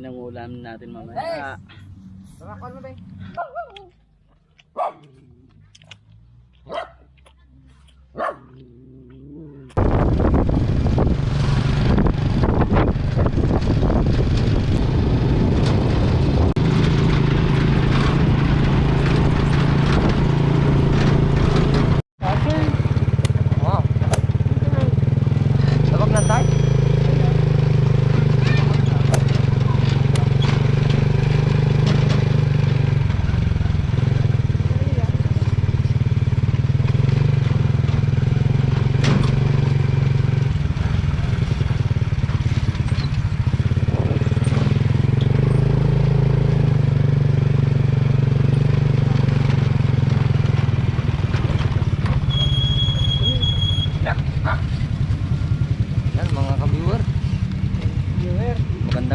Yan ang ulam natin mamaya. Bakal mo ba?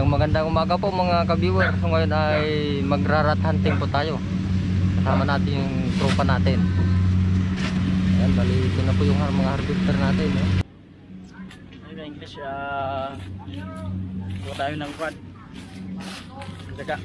Magandang umaga po mga ka-viewer. So ngayon ay magra-rat hunting po tayo. Kasama natin yung tropa natin. Ayan, bali ito na po yung mga harvester natin. Ayun na English, buka tayo ng quad. Jaga.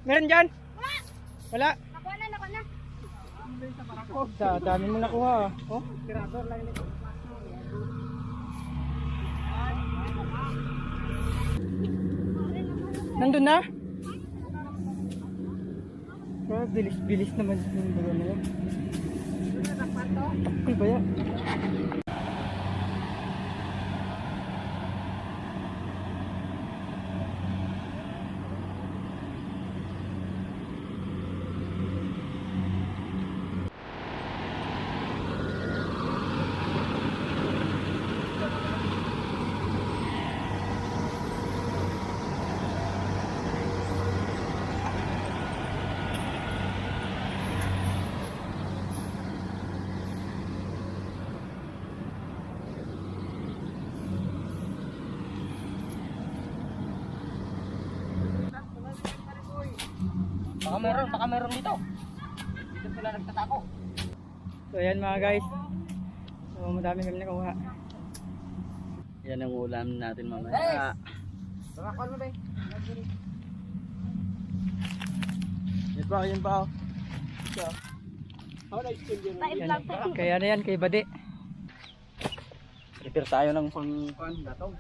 Meron dyan? Wala. Nakuha na. Oh, dami mo nakuha. Oh, tirador lang nito. Nandun na? Oh, bilis naman yung bulo na yun. Takil ba yan? Baka meron dito. Dito sila nagtatako. So ayan mga guys. So madami kami nakuha. Yan ang ulam natin mamaya. Bakal mo ba? Yan pa. Kaya na yan kay Bade. Prepare tayo ng pang datong.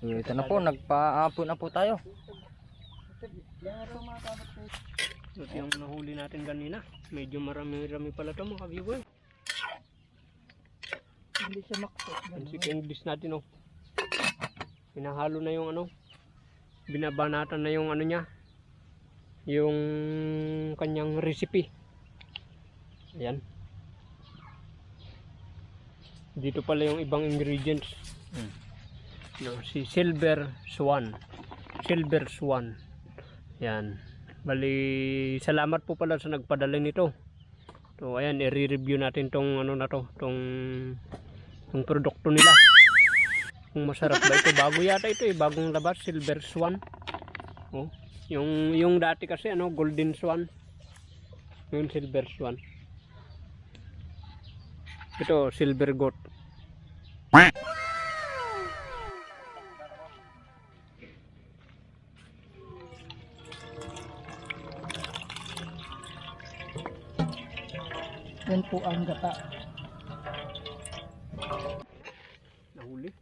Ito na po, nagpa-apo na po tayo. Ito yung nahuli natin kanina. Medyo marami-rami pala ito mga viewer. Hindi siya makso. Pansik English natin oh. Pinahalo na yung ano. Binabanatan na yung ano niya. Yung kanyang recipe. Ayan. Dito pala yung ibang ingredients. No, si silver swan. silver swan. Yan. Bali, salamat po pala sa nagpadala nito. So ayan, i-review natin tong ano na to, tong produkto nila. Kung masarap ba ito, bago yata ito eh, bagong labas, silver swan. Oh, yung dati kasi ano, golden swan. Yung silver swan. Ito, silver goat. Yan po ang gata. Nahuli.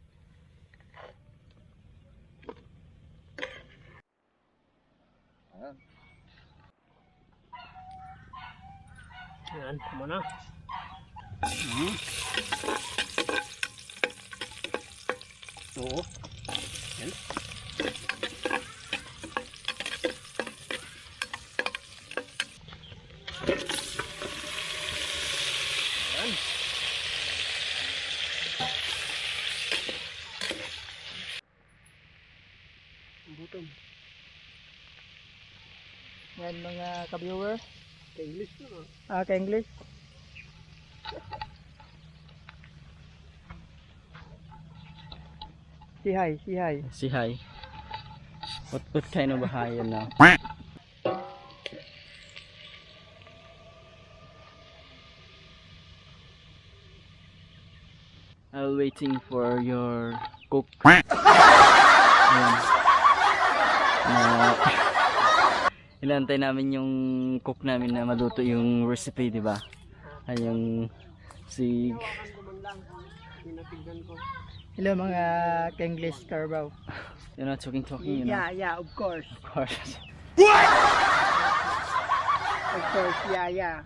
Yan, tama na. Oo. Yan. Yan. Butom. Yan mga ka-viewer. English na. Ka-English. Si hi, si hi. Si hi. What kind of a hi now? I'll waiting for your cook. Ayan. Inantay namin yung cook namin na maluto yung recipe, di ba? Ay yung si Hello mga ka-English Carabao. you're not talking, you know. Yeah, of course. Of course. Of course, yeah.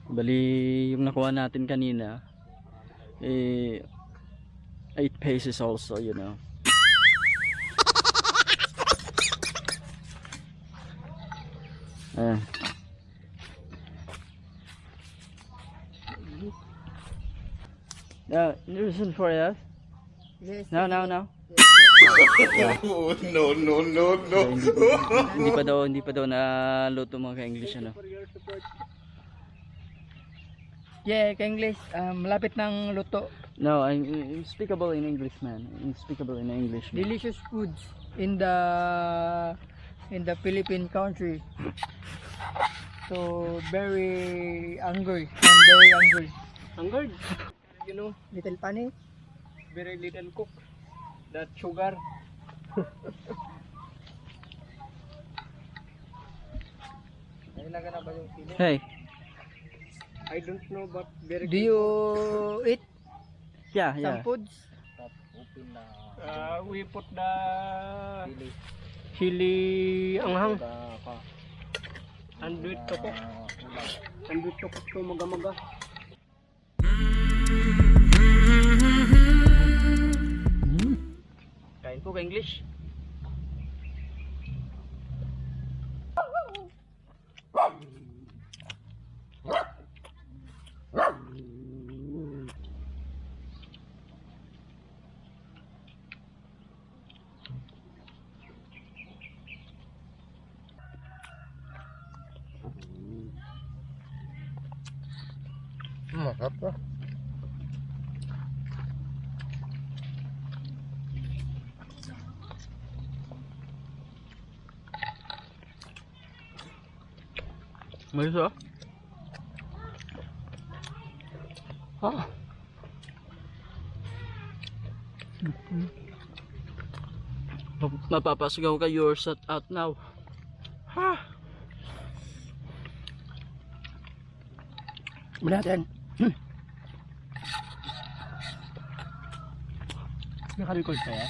Bali yung nakuha natin kanina 8 pesos also, you know. Listen for us. Yes. No. No. Hindi pa daw na luto mga ka-English ano. Yeah, ka-English. Malapit ng luto. No, I'm speakable in English, man. I'm speakable in English. Man. Delicious foods in the Philippine country. So very hungry. I'm very hungry. Hungry. You know, Little funny. very little cook. That sugar. Hey, I don't know, but very Do you eat yeah. some foods? we put the chili anghang and do it to cook to maga-maga. Kain po ka-English. Masarap ba? Mayos ah. Ah. Mapapasigaw ka, you're shut out now. Ha! Natin. Naka-record kaya?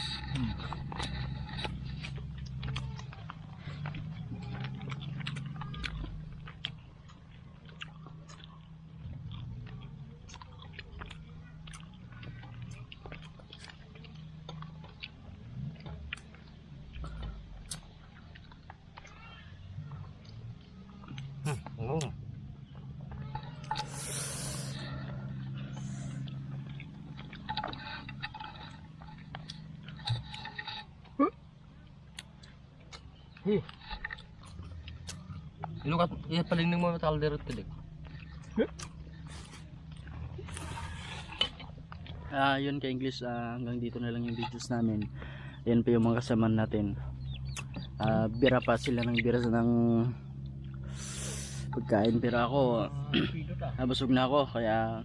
Ilukat, palingning mo matal dirot tilig. Yun ka English, hanggang dito na lang yung videos namin. Yan pa yung mga kasama natin. Bira pa sila ng bira ng pagkain, pero ako nabusog na ako, kaya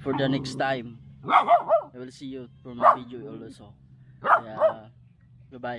for the next time I will see you for my video also. Kaya bye bye.